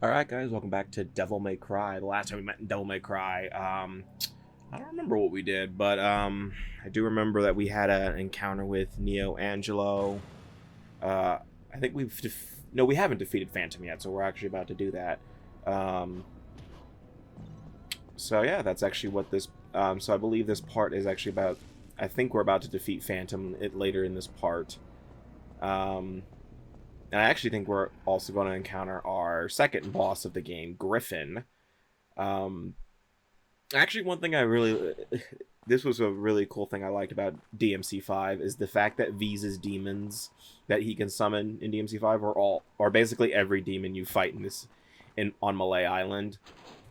Alright guys, welcome back to Devil May Cry. The last time we met in Devil May Cry, I don't remember what we did, but I do remember that we had an encounter with Neo Angelo. I think no, we haven't defeated Phantom yet, so we're actually about to do that. So yeah, that's actually what this, so I believe this part is actually about, I think we're about to defeat Phantom later in this part. And I actually think we're also going to encounter our second boss of the game, Griffin. Actually, one thing I really... This was a really cool thing I liked about DMC5 is the fact that V's demons that he can summon in DMC5 are basically every demon you fight on Malay Island.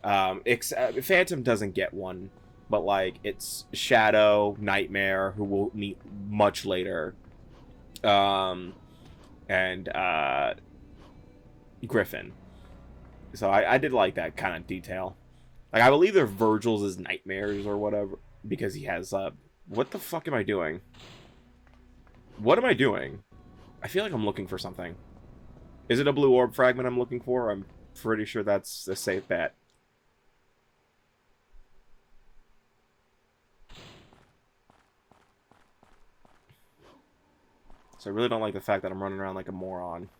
Phantom doesn't get one, but like it's Shadow, Nightmare, who we'll meet much later. And Griffin. So I did like that kind of detail. Like, I believe they're Virgil's nightmares or whatever, because he has, what the fuck am I doing? What am I doing? I feel like I'm looking for something. Is it a blue orb fragment I'm looking for? I'm pretty sure that's a safe bet. So I really don't like the fact that I'm running around like a moron.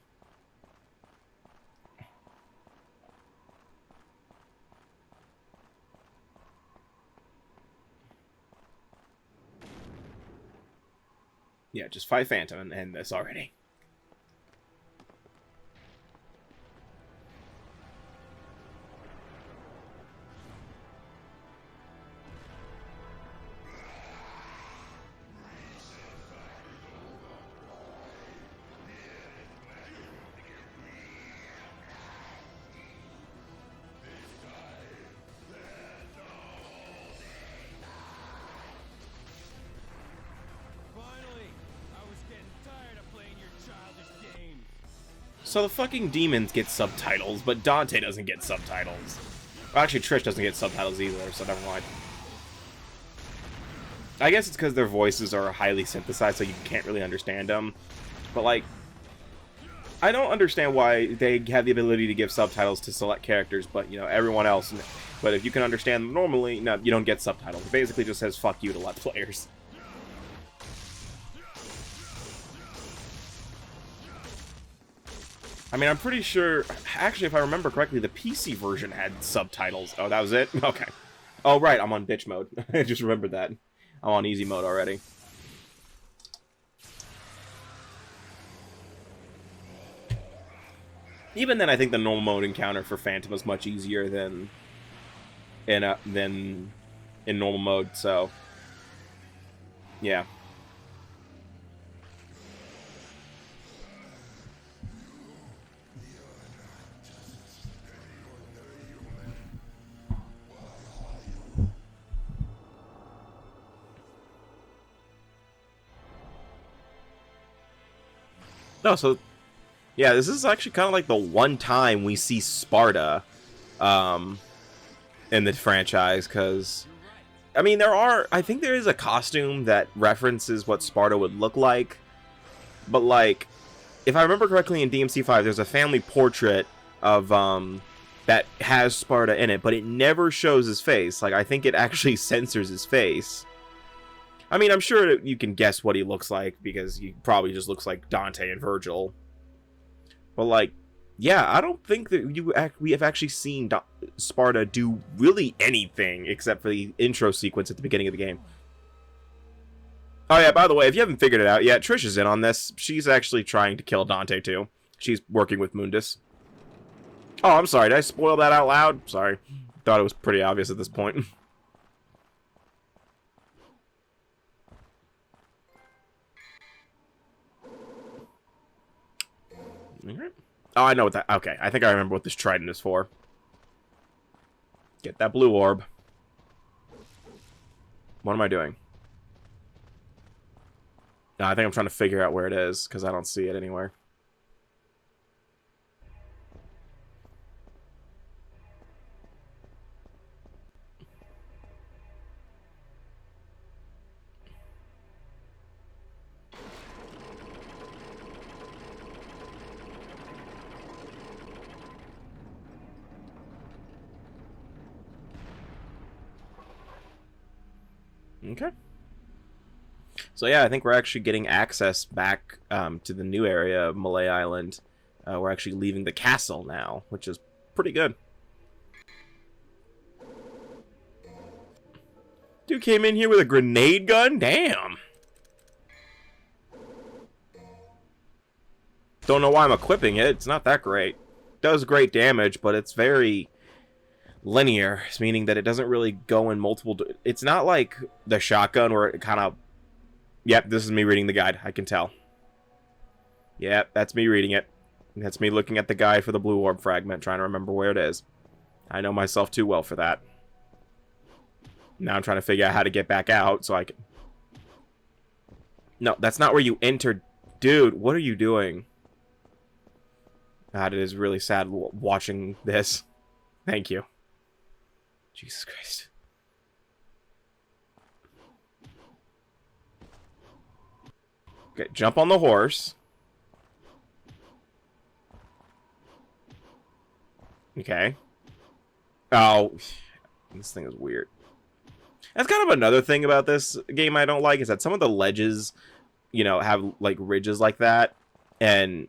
Yeah, just fight Phantom and end this already. So the fucking demons get subtitles, but Dante doesn't get subtitles. Well, actually, Trish doesn't get subtitles either, so never mind. I guess it's because their voices are highly synthesized, so you can't really understand them. But, like, I don't understand why they have the ability to give subtitles to select characters, but, you know, everyone else. But if you can understand them normally, no, you don't get subtitles. It basically just says, fuck you to Let's Players. I mean, I'm pretty sure... Actually, if I remember correctly, the PC version had subtitles. Oh, that was it? Okay. Oh, right, I'm on bitch mode. I just remembered that. I'm on easy mode already. Even then, I think the normal mode encounter for Phantom was much easier than in normal mode, so... Yeah. No, so... Yeah, this is actually kind of like the one time we see Sparta in the franchise, because... I mean, I think there is a costume that references what Sparta would look like, but, like, if I remember correctly in DMC5, there's a family portrait of, that has Sparta in it, but it never shows his face. Like, I think it actually censors his face. I mean, I'm sure you can guess what he looks like, because he probably just looks like Dante and Virgil. But, like, yeah, I don't think that we have actually seen Sparta do really anything except for the intro sequence at the beginning of the game. Oh yeah, by the way, if you haven't figured it out yet, Trish is in on this. She's actually trying to kill Dante too. She's working with Mundus. Oh, I'm sorry, did I spoil that out loud? Sorry. Thought it was pretty obvious at this point. Oh, I know what that... Okay, I think I remember what this trident is for. Get that blue orb. What am I doing? No, I think I'm trying to figure out where it is, because I don't see it anywhere. Okay. So yeah, I think we're actually getting access back to the new area of Malay Island. We're actually leaving the castle now, which is pretty good. Dude came in here with a grenade gun? Damn. Don't know why I'm equipping it. It's not that great. It does great damage, but it's very linear, meaning that it doesn't really go in multiple... It's not like the shotgun where it kind of... Yep, this is me reading the guide. I can tell. Yep, that's me reading it. That's me looking at the guide for the blue orb fragment, trying to remember where it is. I know myself too well for that. Now I'm trying to figure out how to get back out so I can... No, that's not where you entered. Dude, what are you doing? God, it is really sad watching this. Thank you. Jesus Christ. Okay, jump on the horse. Okay. Oh, this thing is weird. That's kind of another thing about this game I don't like, is that some of the ledges, you know, have like ridges like that, and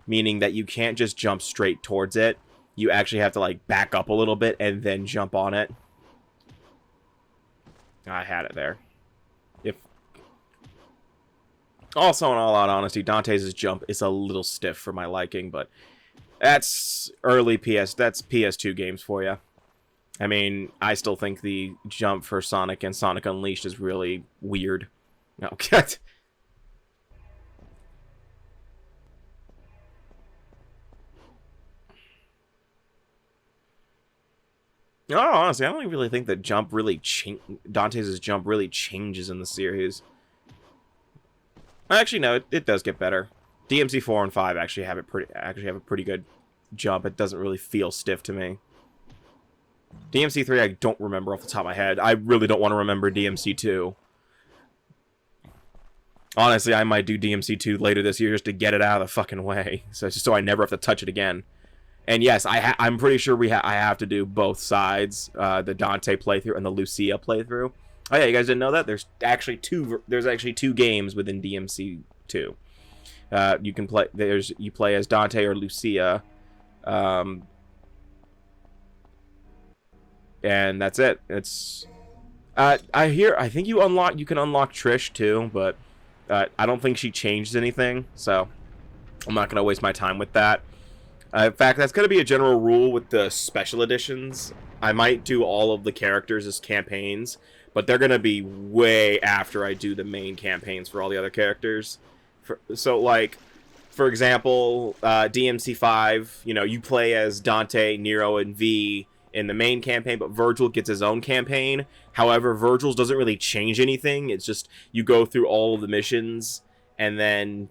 meaning that you can't just jump straight towards it. You actually have to like back up a little bit and then jump on it. I had it there. Also, in all out honesty, Dante's jump is a little stiff for my liking, but that's early that's PS2 games for you. I mean, I still think the jump for Sonic and Sonic Unleashed is really weird. No, God. No, honestly, I don't really think that Dante's jump really changes in the series. Actually, no, it does get better. DMC 4 and 5 actually have a pretty good jump. It doesn't really feel stiff to me. DMC 3 I don't remember off the top of my head. I really don't want to remember DMC 2. Honestly, I might do DMC 2 later this year just to get it out of the fucking way, so I never have to touch it again. And yes, I'm pretty sure I have to do both sides, the Dante playthrough and the Lucia playthrough. Oh yeah, you guys didn't know that? There's actually two games within DMC 2. You can play you play as Dante or Lucia. And that's it. It's I think you can unlock Trish too, but I don't think she changed anything, so I'm not gonna waste my time with that. In fact, that's gonna be a general rule with the special editions. I might do all of the characters as campaigns, but they're gonna be way after I do the main campaigns for all the other characters. So like, for example, DMC 5, you know, you play as Dante, Nero, and V in the main campaign, but Virgil gets his own campaign. However, Virgil's doesn't really change anything. It's just you go through all of the missions, and then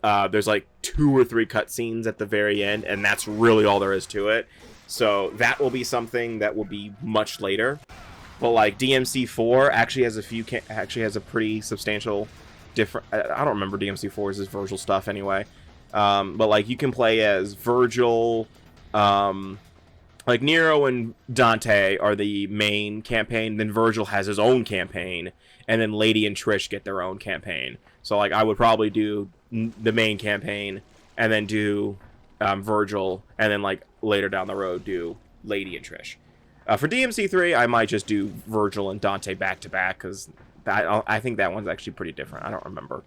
there's like 2 or 3 cutscenes at the very end, and that's really all there is to it. So that will be something that will be much later. But like DMC 4 actually has a pretty substantial different. I don't remember DMC 4's Virgil stuff anyway. But like you can play as Virgil. Like Nero and Dante are the main campaign, then Virgil has his own campaign, and then Lady and Trish get their own campaign. So like I would probably do the main campaign, and then do Virgil, and then like later down the road do Lady and Trish. For DMC 3, I might just do Virgil and Dante back to back, because I think that one's actually pretty different. I don't remember.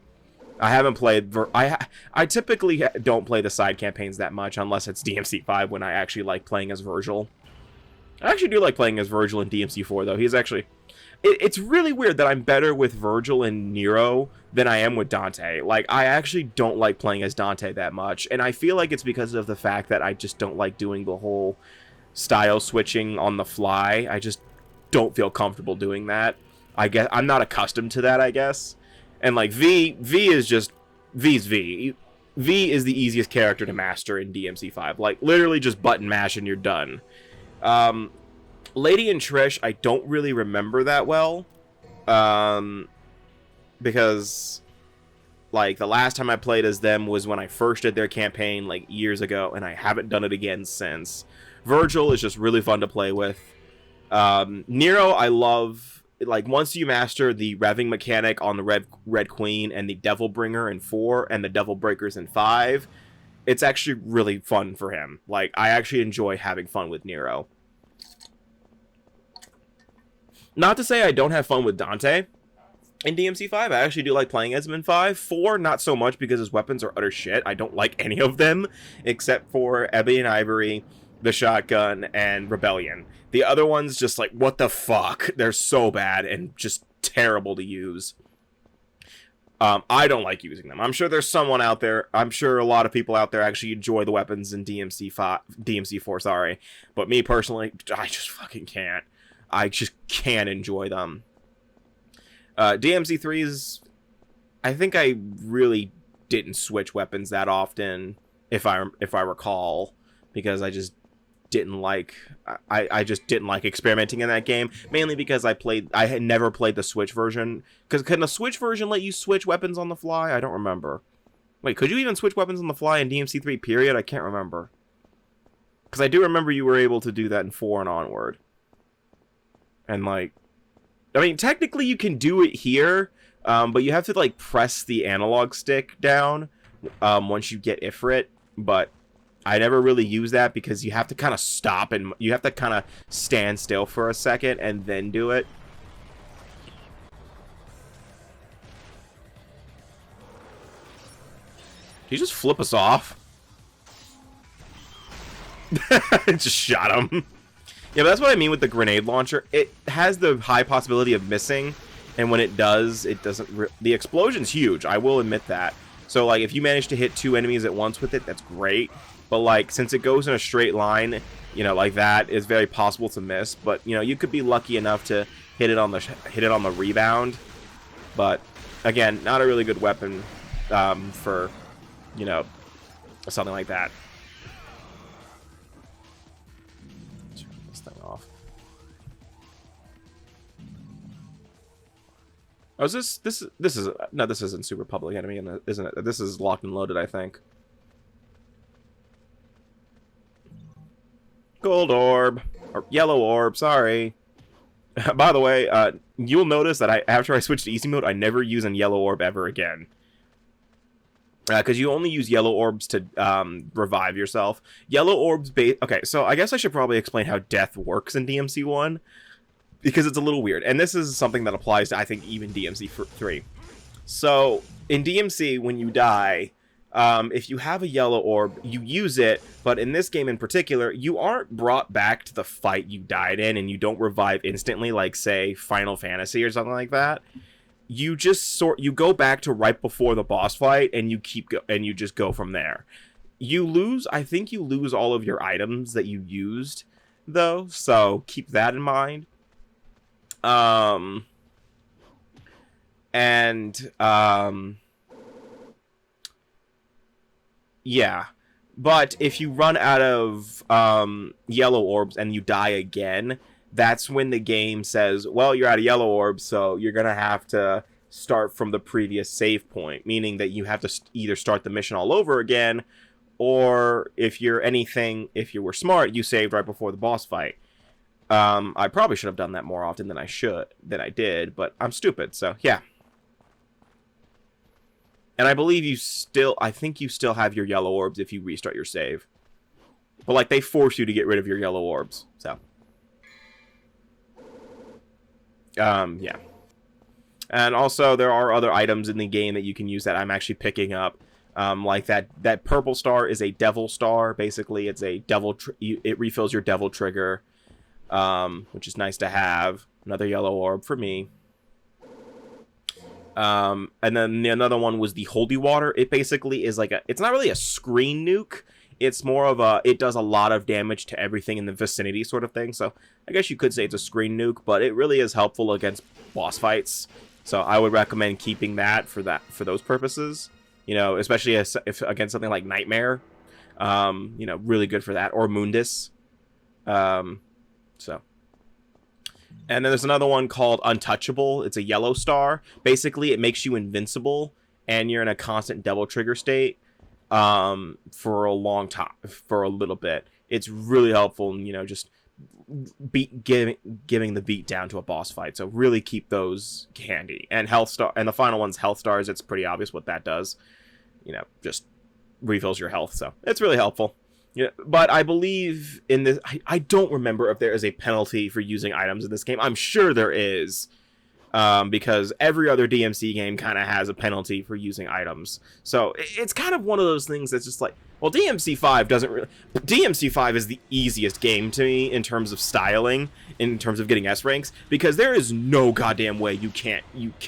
I haven't played... I typically don't play the side campaigns that much, unless it's DMC 5, when I actually like playing as Virgil. I actually do like playing as Virgil in DMC 4, though. He's actually... It's really weird that I'm better with Virgil and Nero than I am with Dante. Like, I actually don't like playing as Dante that much, and I feel like it's because of the fact that I just don't like doing the whole style switching on the fly. I just don't feel comfortable doing that. I guess I'm not accustomed to that, I guess. And like V's V. V is the easiest character to master in DMC 5. Like literally just button mash and you're done. Lady and Trish, I don't really remember that well. Because like the last time I played as them was when I first did their campaign like years ago, and I haven't done it again since. Virgil is just really fun to play with. Nero, I love like once you master the revving mechanic on the red queen and the devil bringer in 4 and the devil breakers in 5, it's actually really fun for him. Like, I actually enjoy having fun with Nero. Not to say I don't have fun with Dante in DMC5. I actually do like playing as him in 5. 4, not so much because his weapons are utter shit. I don't like any of them except for Ebony and Ivory, the shotgun, and Rebellion. The other ones just like, what the fuck? They're so bad and just terrible to use. I don't like using them. I'm sure there's someone out there. I'm sure a lot of people out there actually enjoy the weapons in DMC4, sorry. But me personally, I just fucking can't. I just can't enjoy them. DMC3's, I think I really didn't switch weapons that often, if I recall, because I just didn't like, I just didn't like experimenting in that game, mainly because I had never played the Switch version. Because can the Switch version let you switch weapons on the fly? I don't remember. Wait, could you even switch weapons on the fly in DMC3 period? I can't remember. Because I do remember you were able to do that in 4 and onward. And like, I mean, technically you can do it here, but you have to like press the analog stick down once you get Ifrit, but I never really use that because you have to kind of stop and you have to kind of stand still for a second and then do it. Did he just flip us off? Just shot him. Yeah, but that's what I mean with the grenade launcher. It has the high possibility of missing, and when it does, it doesn't... The explosion's huge, I will admit that. So, like, if you manage to hit 2 enemies at once with it, that's great. But, like, since it goes in a straight line, you know, like that, it's very possible to miss. But, you know, you could be lucky enough to hit it on the rebound. But, again, not a really good weapon for, you know, something like that. Oh, is this is no, this isn't Super Public Enemy, isn't it? This is Locked and Loaded, I think. Gold orb or yellow orb, sorry. By the way, you'll notice that after I switched to easy mode, I never use a yellow orb ever again. Because you only use yellow orbs to revive yourself. Yellow orbs okay, so I guess I should probably explain how death works in DMC1. Because it's a little weird. And this is something that applies to, I think, even DMC3. So, in DMC, when you die, if you have a yellow orb, you use it. But in this game in particular, you aren't brought back to the fight you died in, and you don't revive instantly, like, say, Final Fantasy or something like that. You just you go back to right before the boss fight, and you you just go from there. I think you lose all of your items that you used, though, so keep that in mind. Yeah, but if you run out of yellow orbs and you die again, that's when the game says, well, you're out of yellow orbs, so you're gonna have to start from the previous save point, meaning that you have to either start the mission all over again, or if you were smart, you saved right before the boss fight. I probably should have done that more often than I did, but I'm stupid, so yeah. And I believe I think you still have your yellow orbs if you restart your save. But, like, they force you to get rid of your yellow orbs, so. Yeah. And also, there are other items in the game that you can use that I'm actually picking up. Like that purple star is a devil star, basically. It's a devil, it refills your devil trigger. Which is nice to have. Another yellow orb for me. And then another one was the Holy Water. It basically is like it's not really a screen nuke. It's more of it does a lot of damage to everything in the vicinity sort of thing. So I guess you could say it's a screen nuke, but it really is helpful against boss fights. So I would recommend keeping that for those purposes. You know, especially if against something like Nightmare. You know, really good for that. Or Mundus. So, and then there's another one called Untouchable. It's a yellow star. Basically, it makes you invincible, and you're in a constant double trigger state for a long time, for a little bit. It's really helpful in, you know, just giving the beat down to a boss fight. So really keep those handy. And the final one's health stars. It's pretty obvious what that does. You know, just refills your health. So it's really helpful. Yeah, but I believe in this. I don't remember if there is a penalty for using items in this game. I'm sure there is. Because every other DMC game kind of has a penalty for using items. So it's kind of one of those things that's just like, well, DMC5 doesn't really... DMC5 is the easiest game to me in terms of styling, in terms of getting S ranks, because there is no goddamn way you can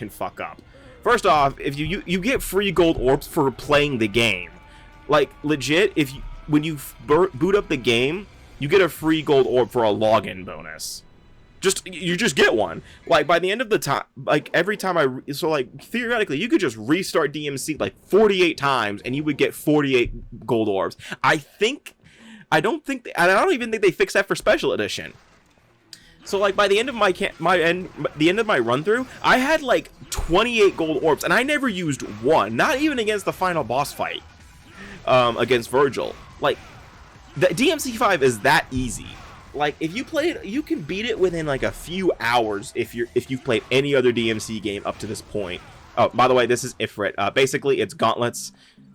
fuck up. First off, if you get free gold orbs for playing the game. Like, legit, when you boot up the game, you get a free gold orb for a login bonus. You just get one. Like, by the end of the time, like, every time so, like, theoretically, you could just restart DMC, like, 48 times, and you would get 48 gold orbs. I don't even think they fixed that for Special Edition. So, like, by the end of the end of my run-through, I had, like, 28 gold orbs, and I never used one. Not even against the final boss fight, against Virgil. Like, the DMC5 is that easy. Like, if you play it, you can beat it within like a few hours if you've played any other DMC game up to this point. Oh, by the way, this is Ifrit. Basically, it's gauntlets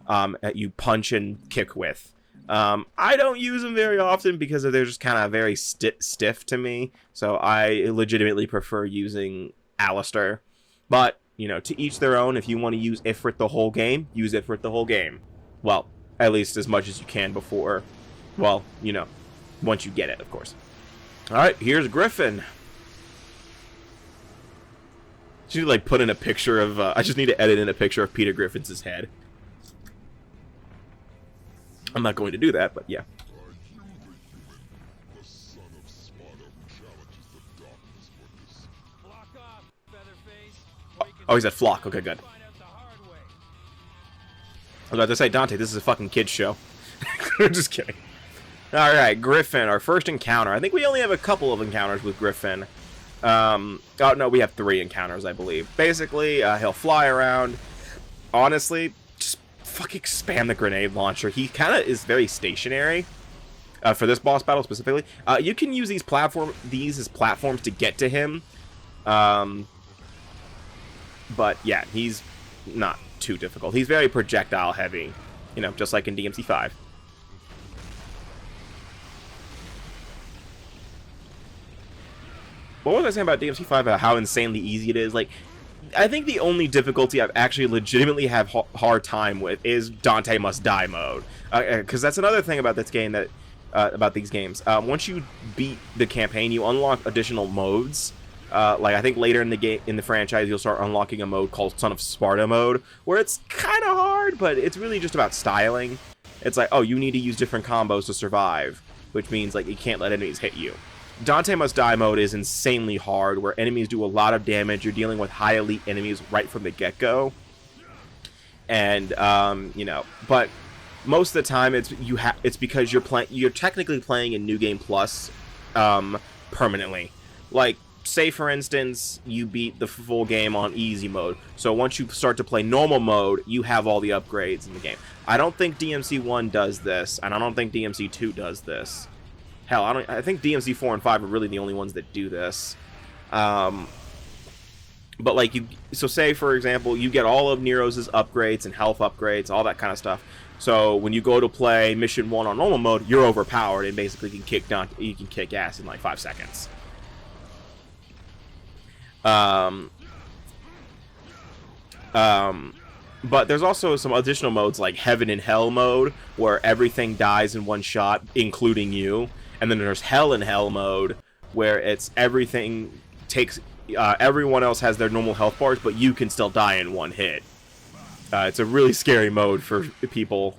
that you punch and kick with. I don't use them very often because they're just kind of very stiff to me. So I legitimately prefer using Alistair. But, you know, to each their own. If you want to use Ifrit the whole game, use Ifrit the whole game. Well, at least as much as you can before, well, you know, once you get it, of course. Alright, here's Griffin. Just need to, like, put in a picture of, I just need to edit in a picture of Peter Griffin's head. I'm not going to do that, but yeah. Oh, he's at Flock. Okay, good. I was about to say, Dante, this is a fucking kid's show. Just kidding. Alright, Griffin, our first encounter. I think we only have a couple of encounters with Griffin. Oh, no, we have 3 encounters, I believe. Basically, he'll fly around. Honestly, just fucking spam the grenade launcher. He kind of is very stationary. For this boss battle specifically. You can use these as platforms to get to him. But, yeah, he's not too difficult. He's very projectile heavy. You know, just like in DMC5. What was I saying about DMC5, about how insanely easy it is? Like, I think the only difficulty I've actually legitimately have hard time with is Dante must die mode. Because that's another thing about this game that, about these games. Once you beat the campaign, you unlock additional modes. Like, I think later in the game, in the franchise, you'll start unlocking a mode called Son of Sparta mode, where it's kind of hard, but it's really just about styling. It's like, oh, you need to use different combos to survive, which means, like, you can't let enemies hit you. Dante Must Die mode is insanely hard, where enemies do a lot of damage. You're dealing with high elite enemies right from the get-go. And, you know, but most of the time it's because you're technically playing in New Game Plus permanently. Like, say for instance, you beat the full game on easy mode. So once you start to play normal mode, you have all the upgrades in the game. I don't think DMC 1 does this, and I don't think DMC 2 does this. Hell, I think DMC 4 and 5 are really the only ones that do this. But like, so say for example, you get all of Nero's upgrades and health upgrades, all that kind of stuff. So when you go to play Mission 1 on normal mode, you're overpowered and basically you can kick ass in like 5 seconds. But there's also some additional modes like Heaven and Hell mode, where everything dies in one shot, including you. And then there's Hell in Hell mode, where it's everything takes... everyone else has their normal health bars, but you can still die in one hit. It's a really scary mode for people,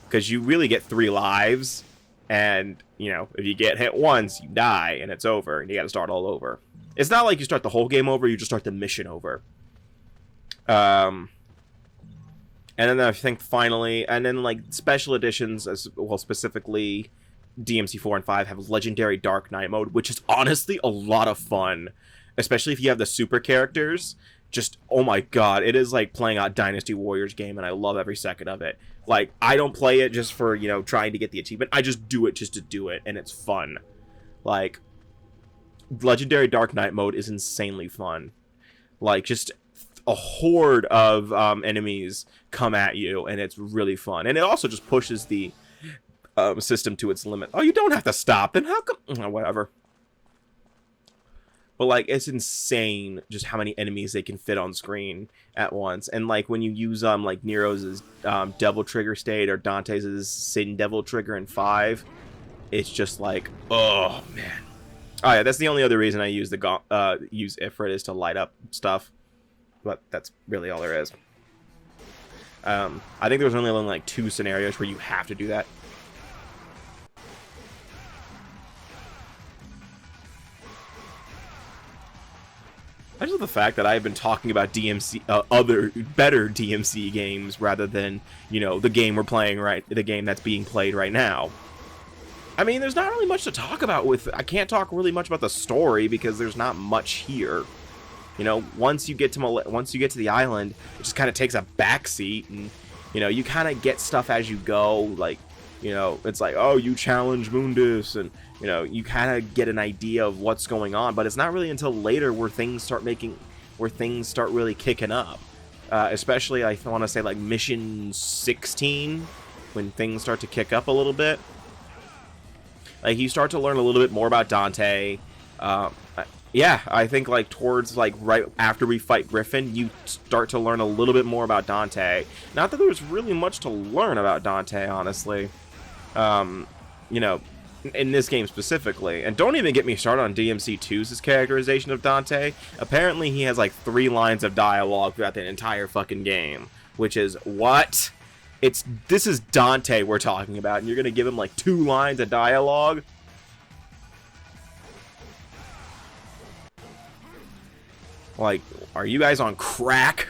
because you really get 3 lives, and, you know, if you get hit once, you die, and it's over, and you gotta start all over. It's not like you start the whole game over, you just start the mission over. And then I think finally, and then like special editions as well, specifically DMC 4 and 5 have Legendary Dark Knight mode, which is honestly a lot of fun, especially if you have the super characters. Just, oh my god, it is like playing a Dynasty Warriors game, and I love every second of it. Like, I don't play it just for, you know, trying to get the achievement. I just do it just to do it, and it's fun. Like, Legendary Dark Knight mode is insanely fun. Like, just a horde of enemies come at you, and it's really fun. And it also just pushes the system to its limit. Oh, you don't have to stop. Then how come? Oh, whatever. But, like, it's insane just how many enemies they can fit on screen at once. And, like, when you use, like, Nero's Devil Trigger state or Dante's Sin Devil Trigger in 5, it's just like, oh, man. Oh, yeah, that's the only other reason I use use Ifrit is to light up stuff. But that's really all there is. I think there's only, like, 2 scenarios where you have to do that. I just love the fact that I've been talking about DMC, other better DMC games rather than, you know, the game we're playing the game that's being played right now. I mean, there's not really much to talk about I can't talk really much about the story because there's not much here. You know, once you get to the island, it just kind of takes a backseat, and you know, you kind of get stuff as you go. Like, you know, it's like, oh, you challenge Mundus, and you know, you kind of get an idea of what's going on, but it's not really until later where things start really kicking up. Especially, I want to say, like, mission 16, when things start to kick up a little bit. Like, you start to learn a little bit more about Dante. Yeah, I think, like, towards, like, right after we fight Griffin, you start to learn a little bit more about Dante. Not that there's really much to learn about Dante, honestly. You know, in this game specifically. And don't even get me started on DMC2's characterization of Dante. Apparently he has like 3 lines of dialogue throughout the entire fucking game. Which is, what? This is Dante we're talking about, and you're gonna give him like 2 lines of dialogue? Like, are you guys on crack?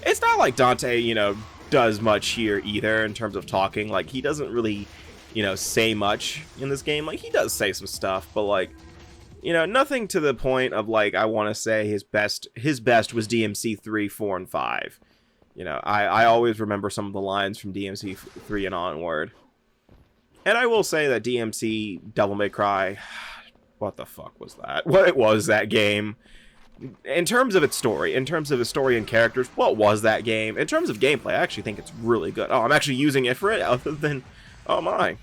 It's not like Dante, you know, does much here either in terms of talking. Like, he doesn't really, you know, say much in this game. Like, he does say some stuff, but like, you know, nothing to the point of like, I want to say his best was DMC 3, 4, and 5. You know, I always remember some of the lines from DMC 3 and onward. And I will say that DMC Devil May Cry, what the fuck was that? What was that game? In terms of its story, in terms of the story and characters, what was that game? In terms of gameplay, I actually think it's really good. Oh, I'm actually using Ifrit other than... Oh my.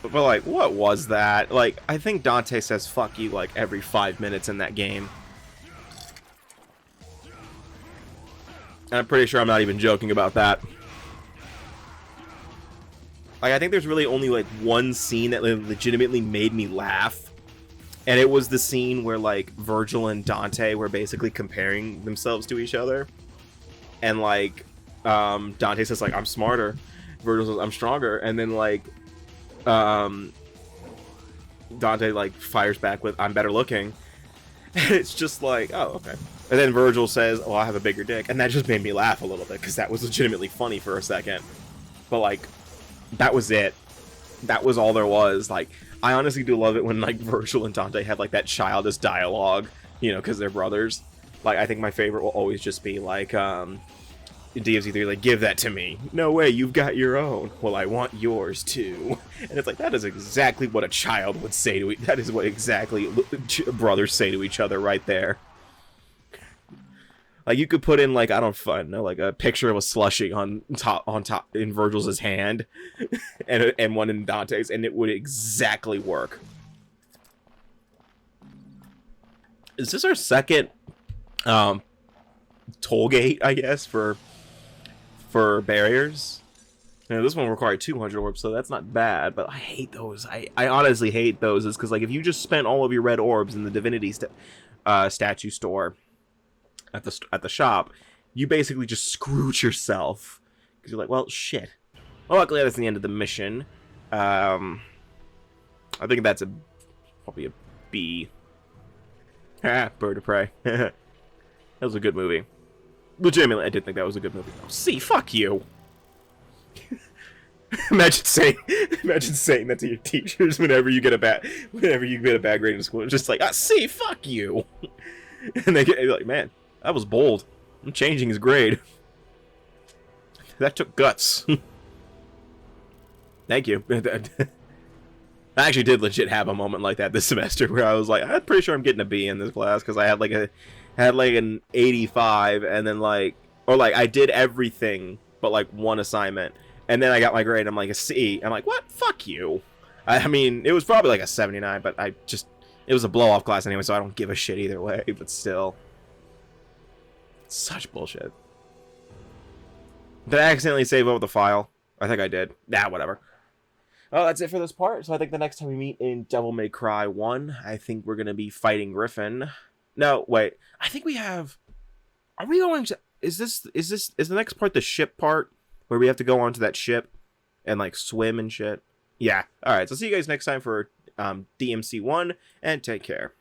But like, what was that? Like, I think Dante says fuck you like every 5 minutes in that game. And I'm pretty sure I'm not even joking about that. Like, I think there's really only, like, one scene that legitimately made me laugh. And it was the scene where, like, Virgil and Dante were basically comparing themselves to each other. And, like, Dante says, like, I'm smarter. Virgil says, I'm stronger. And then, like, Dante, like, fires back with, I'm better looking. And it's just like, oh, okay. And then Virgil says, oh, I have a bigger dick. And that just made me laugh a little bit, because that was legitimately funny for a second. But, like... that was it. That was all there was. Like, I honestly do love it when, like, Virgil and Dante have, like, that childish dialogue, you know, because they're brothers. Like, I think my favorite will always just be, like, in DMC3, like, give that to me. No way, you've got your own. Well, I want yours, too. And it's like, that is exactly what a child would say to that is what exactly brothers say to each other right there. Like, you could put in, like, I don't know, like a picture of a slushie on top in Virgil's hand, and one in Dante's, and it would exactly work. Is this our second toll gate, I guess, for barriers? You know, this one required 200 orbs, so that's not bad, but I hate those. I honestly hate those, is because, like, if you just spent all of your red orbs in the Divinity statue store at the shop, you basically just screwed yourself, because you're like, well, shit. Well, luckily that's the end of the mission. I think that's probably a B. Bird of Prey. That was a good movie. Legitimately, I did think that was a good movie. Oh, C, fuck you. Imagine saying that to your teachers whenever you get a bad grade in school. It's just like, C, fuck you. And they get like, man, that was bold. I'm changing his grade. That took guts. Thank you. I actually did legit have a moment like that this semester where I was like, I'm pretty sure I'm getting a B in this class because I had like an 85 and then like, or like I did everything but like one assignment and then I got my grade. I'm like a C. I'm like, what? Fuck you. I mean, it was probably like a 79, but it was a blow off class anyway, so I don't give a shit either way. But still, such bullshit. Did I accidentally save over the file? I think I did. Nah, whatever. Well, that's it for this part. So I think the next time we meet in Devil May Cry 1, I think we're going to be fighting Griffin. No, wait. I think we have... Are we going to... Is the next part the ship part? Where we have to go onto that ship and, like, swim and shit? Yeah. Alright, so see you guys next time for DMC1, and take care.